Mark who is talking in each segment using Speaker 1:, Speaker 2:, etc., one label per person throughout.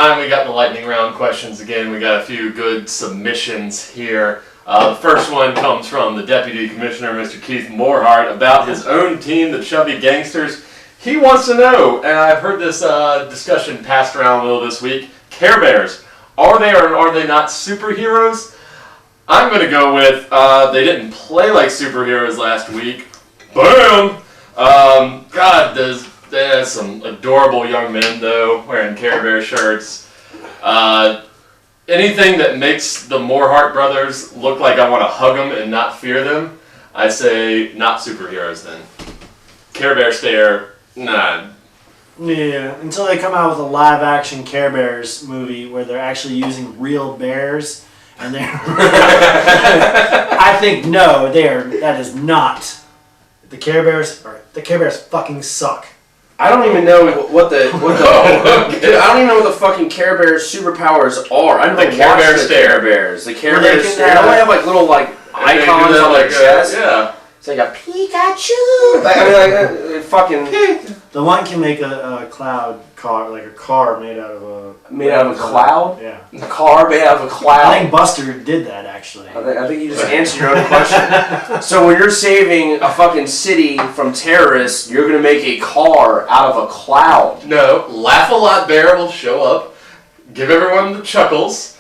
Speaker 1: time, we got the lightning round questions again. We got a few good submissions here. The first one comes from the Deputy Commissioner, Mr. Keith Morehart, about his own team, the Chubby Gangsters. He wants to know, and I've heard this discussion passed around a little this week, Care Bears, are they or are they not superheroes? I'm going to go with they didn't play like superheroes last week. Boom! God, there's some adorable young men, though, wearing Care Bear shirts. Anything that makes the Morehart brothers look like I want to hug them and not fear them, I say not superheroes then. Care Bear stare, nah.
Speaker 2: Yeah, until they come out with a live-action Care Bears movie where they're actually using real bears, and they're... I think, no, that is not. The Care Bears fucking suck.
Speaker 3: I don't even know what the dude, I don't even know what the fucking Care Bears superpowers are. I know
Speaker 1: the Care Bear stare.
Speaker 3: Care Bears. The Care Bears stare. Don't they have like little icons on their chest?
Speaker 1: Yeah.
Speaker 3: It's like a Pikachu. Like fucking.
Speaker 2: The one can make a cloud car, like a car made out of a
Speaker 3: cloud.
Speaker 2: Yeah.
Speaker 3: A car made out of a cloud.
Speaker 2: I think Buster did that actually.
Speaker 3: I think you just answered your own question. So when you're saving a fucking city from terrorists, you're gonna make a car out of a cloud.
Speaker 1: No, Laugh-A-Lot Bear will show up, give everyone the chuckles,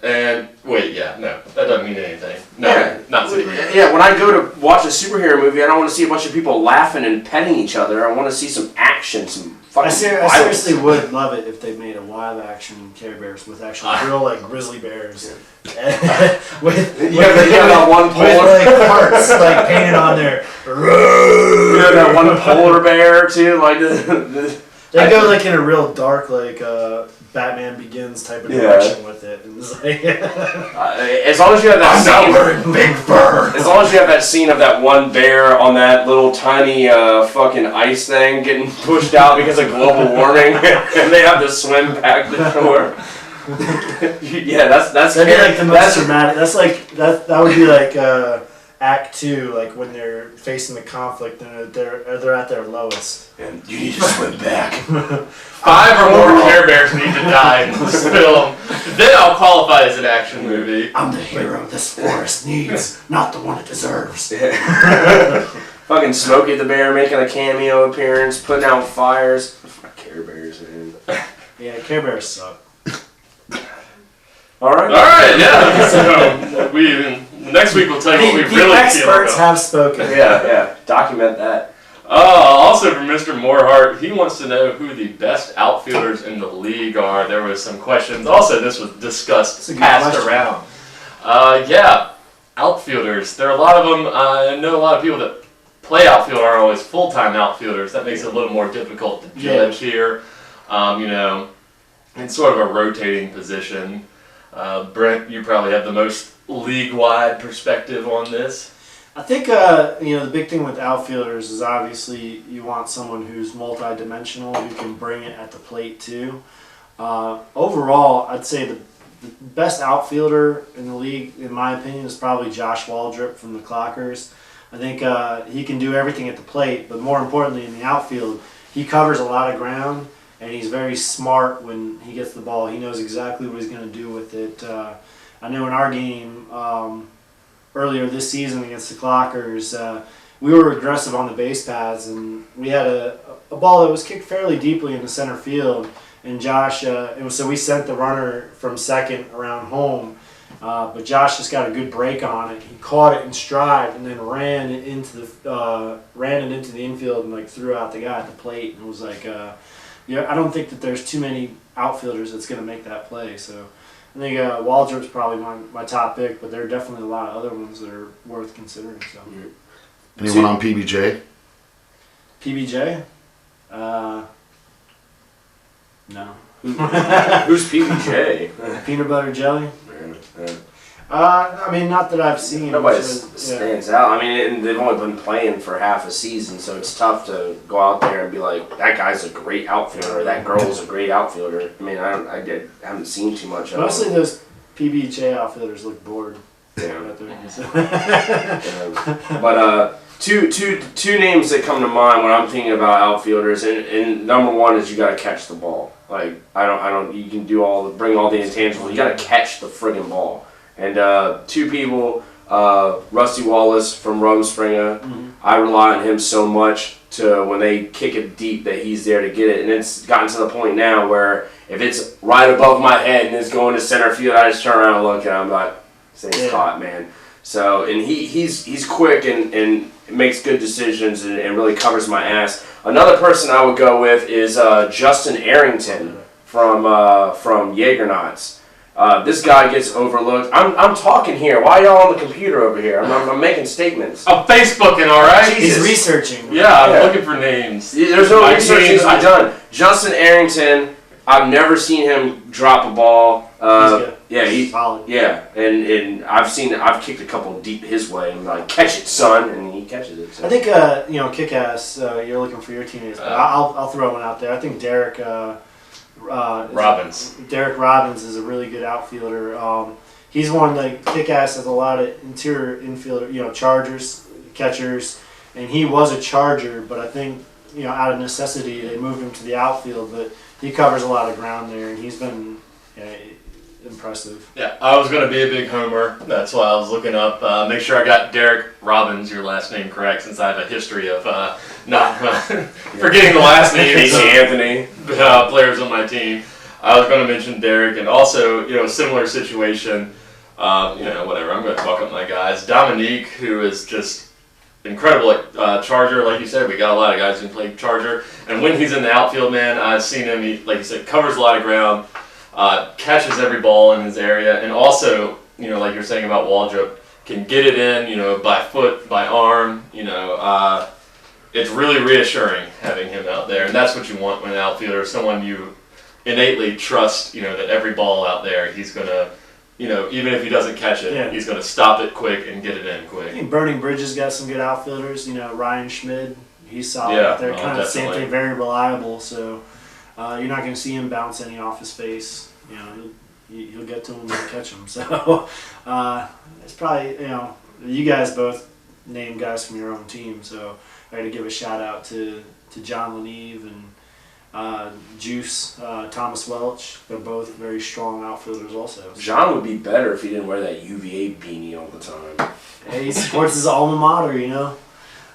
Speaker 1: and wait, yeah, no, that doesn't mean anything. No,
Speaker 3: yeah.
Speaker 1: Not superhero.
Speaker 3: Yeah, when I go to watch a superhero movie, I don't want to see a bunch of people laughing and petting each other. I want to see some action, some fucking
Speaker 2: I seriously would love it if they made a live-action Care Bears with actual real, like, grizzly bears. Yeah. with
Speaker 3: that one polar...
Speaker 2: With, like, hearts, like, painted on there.
Speaker 3: That one polar bear, too, like...
Speaker 2: They go, like, in a real dark, like, Batman Begins type of direction with it. It's like
Speaker 3: as long as you have that scene,
Speaker 2: wearing big fur.
Speaker 3: As long as you have that scene of that one bear on that little tiny fucking ice thing getting pushed out because of global warming, and they have to swim back to shore. Yeah, that'd
Speaker 2: be like the most dramatic. That would be like Act 2, like when they're facing the conflict and they're at their lowest.
Speaker 3: And you need to swim back.
Speaker 1: 5 or more Care Bears need to die in this film. Then I'll qualify as an action movie.
Speaker 2: I'm the hero this forest needs, not the one it deserves.
Speaker 3: Fucking Smokey the Bear making a cameo appearance, putting out fires. Fuck Care Bears, man.
Speaker 2: Yeah, Care Bears suck.
Speaker 3: Alright,
Speaker 1: yeah. So, next week we'll tell you what we really feel about.
Speaker 2: The experts have spoken.
Speaker 3: Yeah. Document that.
Speaker 1: Also from Mr. Morehart, he wants to know who the best outfielders in the league are. There was some questions. Also, this was discussed, passed around. Outfielders. There are a lot of them. I know a lot of people that play outfield aren't always full-time outfielders. That makes it a little more difficult to judge here. It's sort of a rotating position. Brent, you probably have the most league-wide perspective on this.
Speaker 2: I think the big thing with outfielders is obviously you want someone who's multi-dimensional, who can bring it at the plate too. Overall, I'd say the best outfielder in the league, in my opinion, is probably Josh Waldrop from the Clockers. I think he can do everything at the plate, but more importantly in the outfield, he covers a lot of ground, and he's very smart when he gets the ball. He knows exactly what he's going to do with it. I know in our game earlier this season against the Clockers, we were aggressive on the base paths, and we had a ball that was kicked fairly deeply into center field, and Josh, so we sent the runner from second around home, but Josh just got a good break on it. He caught it in stride and then ran it into the infield and like threw out the guy at the plate, and it was like, I don't think that there's too many outfielders that's going to make that play, so I think Waldrop's probably my top pick, but there are definitely a lot of other ones that are worth considering. So.
Speaker 4: Anyone on PBJ?
Speaker 2: PBJ? No.
Speaker 3: Who's PBJ?
Speaker 2: Peanut butter jelly?
Speaker 3: Yeah.
Speaker 2: Not that I've seen.
Speaker 3: Nobody stands out. They've only been playing for half a season, so it's tough to go out there and be like, that guy's a great outfielder, or that girl's a great outfielder. I haven't seen too much of them.
Speaker 2: Mostly those PBJ outfielders look bored.
Speaker 3: Yeah. But Two names that come to mind when I'm thinking about outfielders, and number one is you got to catch the ball. Like I don't. You can bring all the intangibles. You got to catch the friggin' ball. And two people, Rusty Wallace from Rumspringa. Mm-hmm. I rely on him so much to when they kick it deep that he's there to get it. And it's gotten to the point now where if it's right above my head and it's going to center field, I just turn around and look and I'm like, "Thing's caught, man." So and he's quick and makes good decisions and really covers my ass. Another person I would go with is Justin Arrington from Jager Knots. This guy gets overlooked. I'm talking here. Why are y'all on the computer over here? I'm making statements.
Speaker 1: I'm Facebooking, all right?
Speaker 2: He's researching.
Speaker 1: Yeah, I'm looking for names.
Speaker 3: There's no research needs to be done. Justin Arrington, I've never seen him drop a ball. He's
Speaker 2: solid.
Speaker 3: Yeah, and I've kicked a couple deep his way and like, catch it, son, and he catches it. So.
Speaker 2: I think kick-ass. You're looking for your teammates, but I'll throw one out there. I think Derek
Speaker 1: Robbins.
Speaker 2: Derek Robbins is a really good outfielder. He's one that kick-ass has a lot of interior infielder, Chargers, catchers, and he was a Charger, but I think out of necessity they moved him to the outfield, but he covers a lot of ground there, and he's been impressive.
Speaker 1: Yeah, I was going to be a big homer. That's why I was looking up. Make sure I got Derek Robbins, your last name, correct, since I have a history of not forgetting the last names
Speaker 3: Casey Anthony.
Speaker 1: Players on my team. I was going to mention Derek, and also, similar situation. Whatever. I'm going to talk up my guys. Dominique, who is just incredible at Charger. Like you said, we got a lot of guys who play Charger. And when he's in the outfield, man, I've seen him, he, like you said, covers a lot of ground, catches every ball in his area, and also, like you're saying about Waldrop, can get it in, by foot, by arm, it's really reassuring having him out there. And that's what you want when an outfielder, someone you innately trust, that every ball out there, he's going to, even if he doesn't catch it, he's going to stop it quick and get it in quick.
Speaker 2: I think Burning Bridges got some good outfielders. Ryan Schmid, he's solid out there. Kind of the same thing, very reliable. So you're not going to see him bounce any off his face. He'll get to him and catch him. So it's probably, you guys both named guys from your own team. So I got to give a shout out to John Leneve and Juice, Thomas Welch. They're both very strong outfielders also.
Speaker 3: John would be better if he didn't wear that UVA beanie all the time.
Speaker 2: Hey, he supports his alma mater,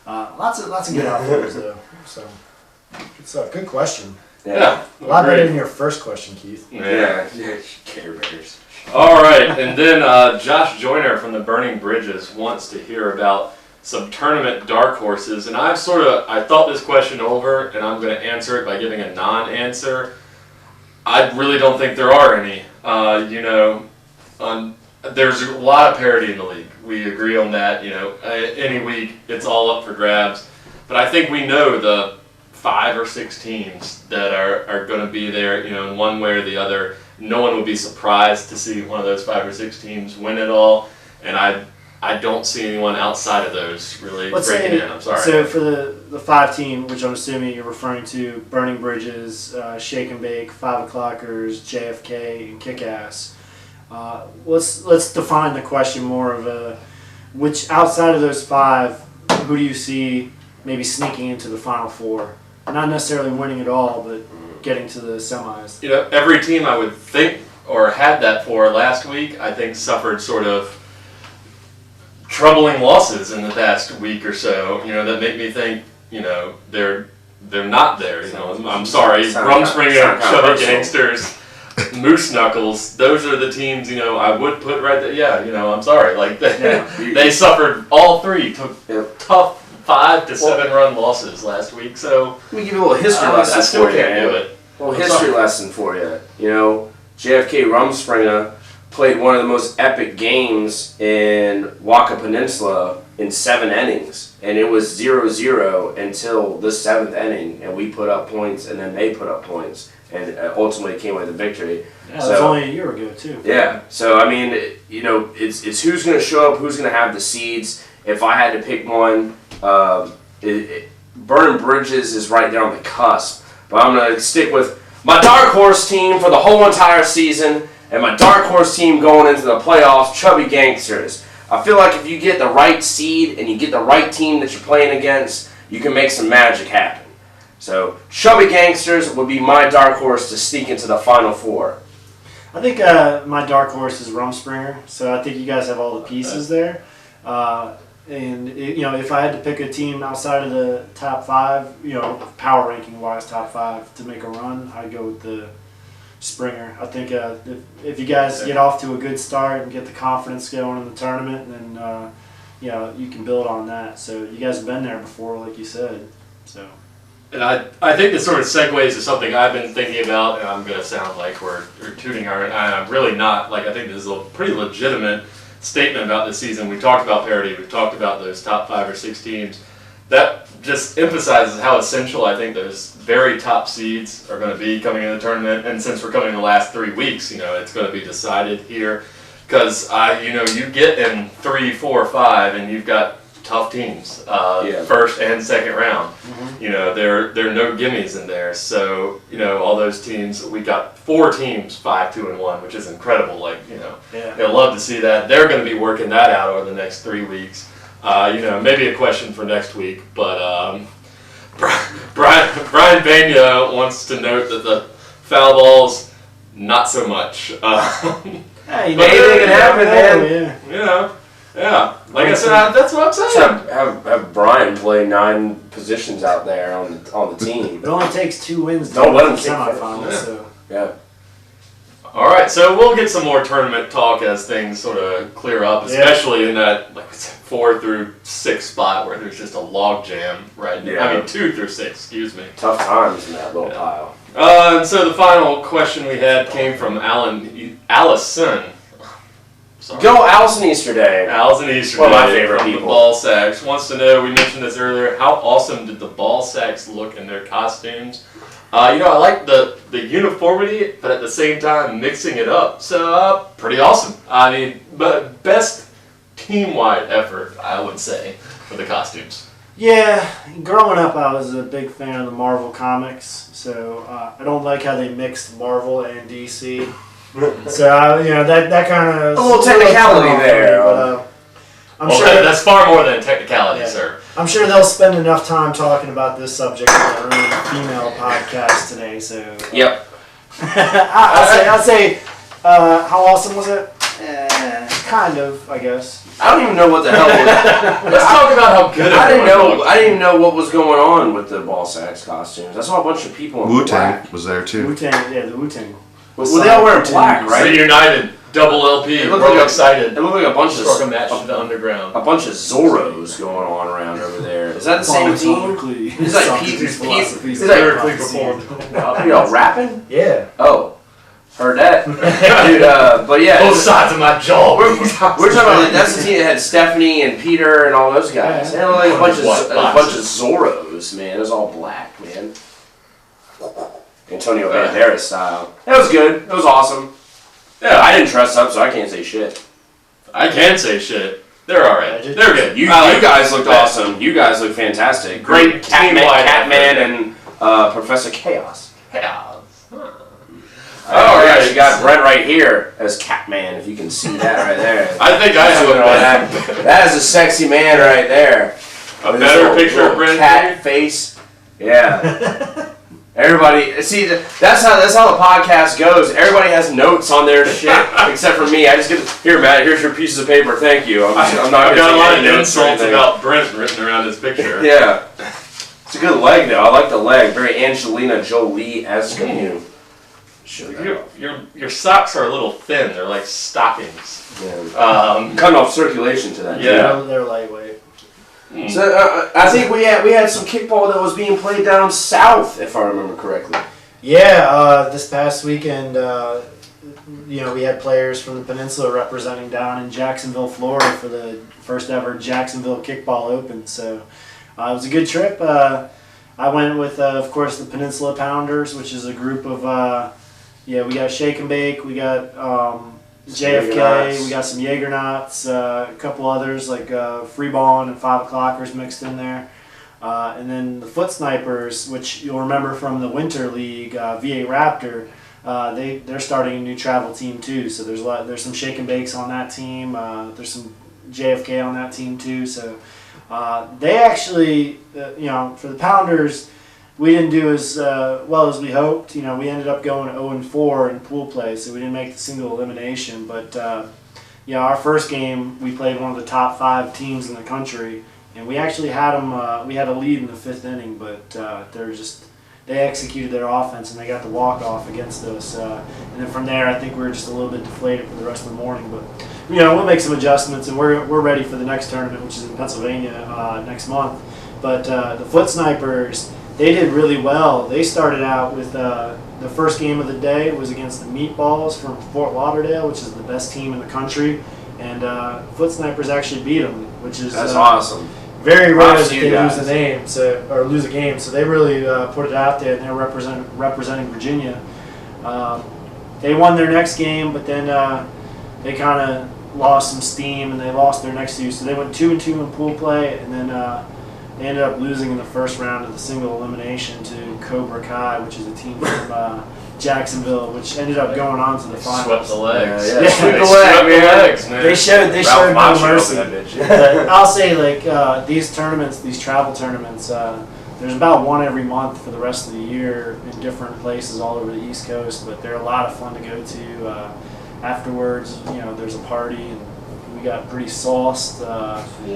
Speaker 2: Lots of good outfielders though. So it's a good question.
Speaker 3: Yeah.
Speaker 2: A lot better than your first question, Keith.
Speaker 3: Yeah. Care Bears.
Speaker 1: All right, and then Josh Joyner from the Burning Bridges wants to hear about some tournament dark horses, and I thought this question over, and I'm going to answer it by giving a non-answer. I really don't think there are any. There's a lot of parity in the league. We agree on that. Any week it's all up for grabs, but I think we know the 5 or 6 teams that are going to be there. In one way or the other. No one would be surprised to see one of those 5 or 6 teams win it all, and I don't see anyone outside of those really breaking in. I'm sorry.
Speaker 2: So for the 5 team, which I'm assuming you're referring to, Burning Bridges, Shake and Bake, 5 O'Clockers, JFK, and Kick-Ass. Let's define the question more of which outside of those 5, who do you see maybe sneaking into the Final Four? Not necessarily winning it all, but getting to the semis.
Speaker 1: Every team I would think or had that for last week, I think suffered sort of troubling losses in the past week or so. that make me think, they're not there. I'm sorry, Rumspringa, Chubby Gangsters, Moose Knuckles. Those are the teams. I would put right there. Yeah, I'm sorry. Like they suffered all 3. Took tough 5 to 7 run losses last week. So
Speaker 3: let me give you a little history lesson for you. Lesson for you. JFK Rumspringa played one of the most epic games in WAKA Peninsula in 7 innings, and it was 0-0 until the 7th inning, and we put up points, and then they put up points, and ultimately came away with the victory.
Speaker 2: Yeah, that was only a year ago too.
Speaker 3: Yeah, so I mean, it's who's going to show up, who's going to have the seeds. If I had to pick one, Burning Bridges is right there on the cusp, but I'm going to stick with my dark horse team for the whole entire season, and my dark horse team going into the playoffs, Chubby Gangsters. I feel like if you get the right seed and you get the right team that you're playing against, you can make some magic happen. So, Chubby Gangsters would be my dark horse to sneak into the Final Four.
Speaker 2: I think my dark horse is Rumspringer, so I think you guys have all the pieces there. If I had to pick a team outside of the top 5, power ranking wise, top 5 to make a run, I'd go with the Springer. I think if you guys get off to a good start and get the confidence going in the tournament, then you can build on that. So you guys have been there before, like you said. So.
Speaker 1: And I think this sort of segues to something I've been thinking about, and I'm going to sound like we're tooting our, and I'm really not. Like, I think this is a pretty legitimate statement about this season. We talked about parity. We've talked about those top 5 or 6 teams. That just emphasizes how essential I think those very top seeds are going to be coming in the tournament. And since we're coming in the last 3 weeks, it's going to be decided here. Because, you get in 3, 4, 5, and you've got tough teams, first and second round. Mm-hmm. There are no gimmies in there. So, all those teams, we got 4 teams, 5, 2, and 1, which is incredible. They'll love to see that. They're going to be working that out over the next 3 weeks. Maybe a question for next week, but Brian Bania wants to note that the foul balls, not so much.
Speaker 3: Anything can happen, man.
Speaker 1: Yeah. Like I said, that's what I'm saying.
Speaker 3: So have Brian play 9 positions out there on the team.
Speaker 2: It only takes 2 wins to
Speaker 3: Don't let him
Speaker 2: the semifinals. So.
Speaker 3: Yeah.
Speaker 1: All right, so we'll get some more tournament talk as things sort of clear up, especially in that 4 through 6 spot where there's just a log jam right now. I mean 2 through 6, excuse me.
Speaker 3: Tough times in that little pile.
Speaker 1: And so the final question we had came from Allison. Sorry.
Speaker 3: Go Allison Easterday.
Speaker 1: Allison Easterday.
Speaker 3: One of my favorite
Speaker 1: from
Speaker 3: people.
Speaker 1: The Ballsacks wants to know, we mentioned this earlier, how awesome did the Ballsacks look in their costumes? I like the uniformity, but at the same time mixing it up. So, pretty awesome. I mean, but best team-wide effort, I would say, for the costumes.
Speaker 2: Yeah, growing up I was a big fan of the Marvel comics, so I don't like how they mixed Marvel and DC. So, that kind of...
Speaker 3: A little technicality there.
Speaker 2: But, I'm sure
Speaker 1: that's far more than technicality, sir.
Speaker 2: I'm sure they'll spend enough time talking about this subject in their own female podcast today, so...
Speaker 3: Yep.
Speaker 2: I'll say, how awesome was it? Kind of, I guess.
Speaker 3: I don't even know what the hell was...
Speaker 1: Let's talk about how good
Speaker 3: I didn't even know what was going on with the Ballsacks costumes. I saw a bunch of people in
Speaker 4: Wu-Tang
Speaker 3: black.
Speaker 4: was there too.
Speaker 2: Wu-Tang, the Wu-Tang.
Speaker 3: Well, they all wearing black, right?
Speaker 1: Reunited, double LP,
Speaker 3: It looked
Speaker 1: real
Speaker 3: like
Speaker 1: excited.
Speaker 3: It looked like a bunch
Speaker 1: Struck a
Speaker 3: of
Speaker 1: match to the underground.
Speaker 3: a bunch of Zorros going on around over there. Is that the same team? He's like
Speaker 2: He's
Speaker 1: lyrically performed.
Speaker 3: Y'all rapping?
Speaker 2: Yeah.
Speaker 3: Oh, heard that, dude. But yeah,
Speaker 1: Both sides of my jaw.
Speaker 3: we're talking about that's the team that had Stephanie and Peter and all those guys. They had like a bunch of Zorros, man. It was all black, man. Antonio Banderas style. That was good. It was awesome. Yeah, I didn't dress up, so I can't say shit.
Speaker 1: I can say shit. They're alright. They're good.
Speaker 3: You guys looked awesome. You guys look fantastic. Great Catman and Professor Chaos. Alright, you got Brent right here as Catman, if you can see that right there.
Speaker 1: I think I have
Speaker 3: that. That is a sexy man right there.
Speaker 1: A better picture of Brent.
Speaker 3: Cat face. Yeah. Everybody, see, that's how the podcast goes. Everybody has notes on their shit, except for me. I just get here, Matt. Here's your pieces of paper. Thank you. I'm not.
Speaker 1: I've got a lot of insults about Brent written around his picture.
Speaker 3: Yeah, it's a good leg though. I like the leg. Very Angelina Jolie-esque of you.
Speaker 1: Your socks are a little thin. They're like stockings.
Speaker 3: Yeah. Cutting off circulation to that.
Speaker 2: Yeah, they're lightweight.
Speaker 3: So I think we had some kickball that was being played down south, if I remember correctly.
Speaker 2: Yeah, this past weekend, we had players from the Peninsula representing down in Jacksonville, Florida for the first ever Jacksonville Kickball Open. So it was a good trip. I went with, of course, the Peninsula Pounders, which is a group of, we got Shake and Bake, we got JFK, we got some Jager Knots, a couple others like Freeballin' and 5 O'Clockers mixed in there. And then the Foot Snipers, which you'll remember from the Winter League, VA Raptor, they're starting a new travel team too. So there's some Shake and Bakes on that team. There's some JFK on that team too. So they actually, for the Pounders, we didn't do as well as we hoped. We ended up going 0-4 in pool play, so we didn't make the single elimination. But our first game, we played one of the top 5 teams in the country, and we actually had them. We had a lead in the 5th inning, but they executed their offense and they got the walk-off against us. And then from there, I think we were just a little bit deflated for the rest of the morning. But we'll make some adjustments, and we're ready for the next tournament, which is in Pennsylvania next month. But the Foot Snipers, they did really well. They started out with the first game of the day was against the Meatballs from Fort Lauderdale, which is the best team in the country. And Foot Snipers actually beat them, which is
Speaker 3: that's awesome.
Speaker 2: Very rare that they lose a game. So they really put it out there, and they're representing Virginia. They won their next game, but then they kind of lost some steam, and they lost their next 2. So they went 2-2 in pool play, and then they ended up losing in the first round of the single elimination to Cobra Kai, which is a team from Jacksonville, which ended up going on to the finals.
Speaker 1: Swept the legs.
Speaker 3: Yeah,
Speaker 2: They
Speaker 3: swept
Speaker 1: They
Speaker 3: the
Speaker 1: swept the
Speaker 3: leg, man.
Speaker 1: legs, man.
Speaker 2: They showed no
Speaker 3: Ralph Macchio
Speaker 2: mercy.
Speaker 3: opened that bitch.
Speaker 2: But I'll say, these tournaments, these travel tournaments, there's about one every month for the rest of the year in different places all over the East Coast. But they're a lot of fun to go to. Afterwards, there's a party, and we got pretty sauced.
Speaker 1: Sauce.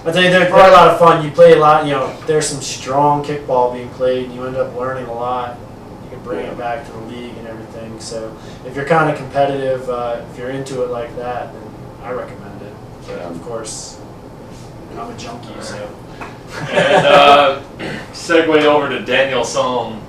Speaker 2: But they're a lot of fun. You play a lot. There's some strong kickball being played, and you end up learning a lot. You can bring it back to the league and everything. So if you're kind of competitive, if you're into it like that, then I recommend it. But of course, I'm a junkie, so.
Speaker 1: And segue over to Daniel Psalm.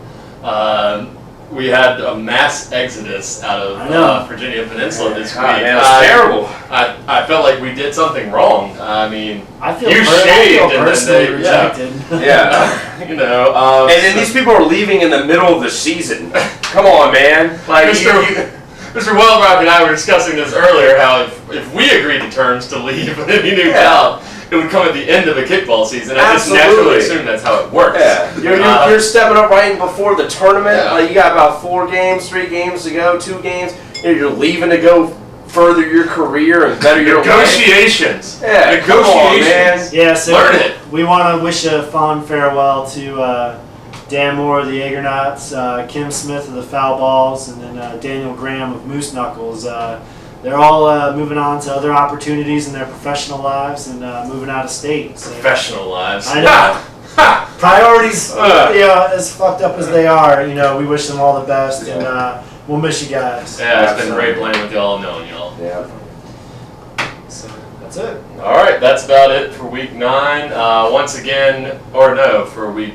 Speaker 1: We had a mass exodus out of Virginia Peninsula this week.
Speaker 3: Man, it was terrible.
Speaker 1: I felt like we did something wrong. I mean,
Speaker 2: I feel
Speaker 1: you shaved and
Speaker 2: personally
Speaker 1: then
Speaker 2: rejected.
Speaker 3: Yeah.
Speaker 1: and then
Speaker 3: These people are leaving in the middle of the season. Come on, man. Like
Speaker 1: Mr. Wellrock and I were discussing this earlier, how if we agreed to terms to leave in any new town, it would come at the end of a kickball season. I just naturally assume that's how it works.
Speaker 3: Yeah. You're stepping up right before the tournament.
Speaker 1: Yeah.
Speaker 3: You got about 4 games, 3 games to go, 2 games. You're leaving to go further your career and better your life.
Speaker 1: Negotiations.
Speaker 3: Yeah,
Speaker 1: Negotiations.
Speaker 3: come on, man.
Speaker 2: Yeah, so
Speaker 1: Learn it.
Speaker 2: we want to wish a fond farewell to Dan Moore of the Jaegernauts, Kim Smith of the Foul Balls, and then Daniel Graham of Moose Knuckles. They're all moving on to other opportunities in their professional lives and moving out of state. So,
Speaker 1: Professional lives.
Speaker 2: I know. Priorities, as fucked up as they are, we wish them all the best, and we'll miss you guys.
Speaker 1: Yeah, it's been great playing with y'all and knowing y'all.
Speaker 3: Yeah.
Speaker 2: So that's it.
Speaker 1: All right, that's about it for week 9. Once again, or no, for week.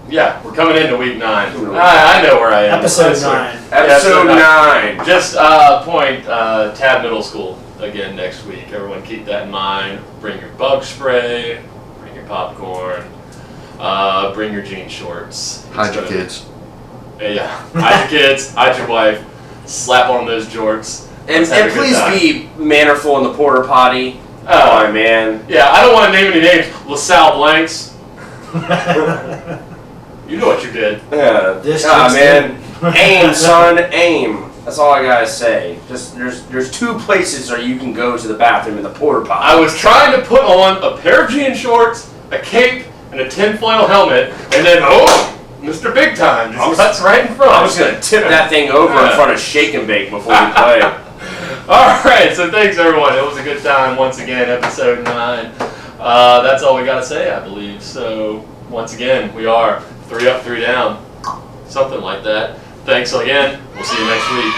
Speaker 1: Yeah, we're coming into week 9. I know where I am.
Speaker 2: Episode 9.
Speaker 3: Episode 9.
Speaker 1: Just point Tab Middle School again next week. Everyone keep that in mind. Bring your bug spray. Bring your popcorn. Bring your jean shorts.
Speaker 4: Hide your kids.
Speaker 1: Yeah, hide your kids. Hide your wife. Slap on those jorts.
Speaker 3: And please be mannerful in the porta potty.
Speaker 1: Oh,
Speaker 3: man.
Speaker 1: Yeah, I don't want to name any names. LaSalle Blanks. You know what you did.
Speaker 3: Yeah. Man. Aim, son, aim. That's all I gotta say. Just there's 2 places where you can go to the bathroom in the porta potty.
Speaker 1: I was trying to put on a pair of jean shorts, a cape, and a tinfoil helmet, and then Mr. Big Time just cuts right in front.
Speaker 3: I was gonna tip that thing over in front of Shake and Bake before we play.
Speaker 1: All right, so thanks everyone. It was a good time once again. Episode 9. That's all we gotta say, I believe. So once again, we are 3 up, 3 down, something like that. Thanks again. We'll see you next week.